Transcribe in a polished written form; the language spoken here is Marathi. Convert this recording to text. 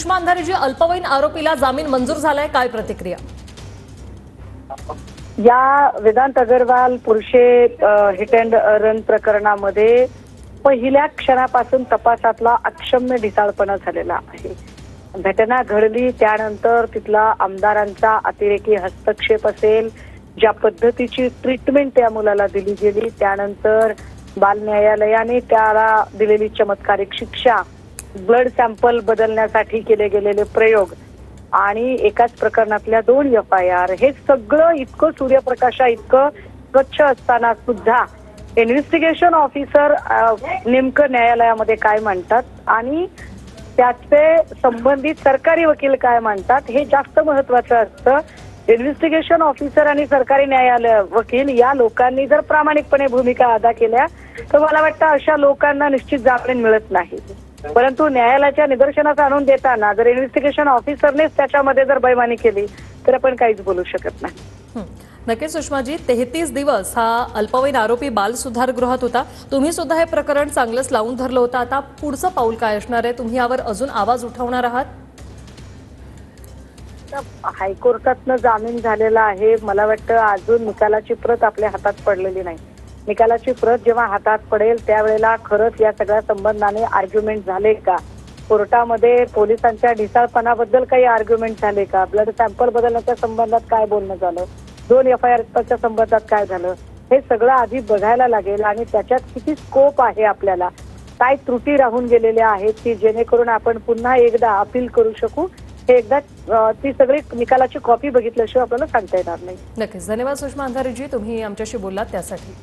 सुषमा अंधारेजी, अल्पवयीन आरोपीला जामीन मंजूर झालाय, काय प्रतिक्रिया? या वेदांत अग्रवाल पुरुषे हिट अँड रन प्रकरणामध्ये पहिल्या क्षणापासून तपासातला अक्षम्य ढिसाळपणा झालेला आहे. घटना घडली त्यानंतर तिथला आमदारांचा अतिरेकी हस्तक्षेप असेल, ज्या पद्धतीची ट्रीटमेंट त्या मुलाला दिली गेली, त्यानंतर बाल न्यायालयाने त्याला दिलेली चमत्कारिक शिक्षा, ब्लड सॅम्पल बदलण्यासाठी केले गेलेले प्रयोग आणि एकाच प्रकरणातल्या 2 FIR, हे सगळं इतकं सूर्यप्रकाशा इतकं स्वच्छ असताना सुद्धा इन्व्हेस्टिगेशन ऑफिसर नेमकं न्यायालयामध्ये काय म्हणतात आणि त्याचे संबंधित सरकारी वकील काय म्हणतात हे जास्त महत्वाचं असतं. इन्व्हेस्टिगेशन ऑफिसर आणि सरकारी न्यायालय वकील या लोकांनी जर प्रामाणिकपणे भूमिका अदा केल्या तर मला वाटतं अशा लोकांना निश्चित जामीन मिळत नाही. परंतु न्यायालयाच्या निदर्शनास आणून देताना जर इन्व्हेस्टिगेशन ऑफिसरनेच त्याच्यामध्ये जर बेईमानी केली तर आपण काहीच बोलू शकत नाही. नक्कीच सुषमाजी, 33 दिवस हा अल्पवयीन आरोपी बाल सुधारगृहात होता. तुम्ही सुद्धा हे प्रकरण चांगलंच लावून धरलं होतं. आता पुढचं पाऊल काय असणार आहे? तुम्ही यावर अजून आवाज उठवणार आहात? हायकोर्टातनं जामीन झालेला आहे. मला वाटतं अजून निकालाची प्रत आपल्या हातात पडलेली नाही. निकालाची प्रत जेव्हा हातात पडेल त्यावेळेला खरंच या सगळ्या संबंधाने आर्ग्युमेंट झाले का, कोर्टामध्ये पोलिसांच्या ढिसाळपणाबद्दल काही आर्ग्युमेंट झाले का, ब्लड सॅम्पल बदलण्याच्या संबंधात काय बोलणं झालं, 2 FIRच्या संबंधात काय झालं, हे सगळं आधी बघायला लागेल आणि त्याच्यात किती स्कोप आहे, आपल्याला काय त्रुटी राहून गेलेल्या आहेत की जेणेकरून आपण पुन्हा एकदा अपील करू शकू, हे एकदा ती सगळी निकालाची कॉपी बघितल्याशिवाय आपल्याला सांगता येणार नाही. नक्कीच. धन्यवाद सुषमा अंधारेजी, तुम्ही आमच्याशी बोललात त्यासाठी.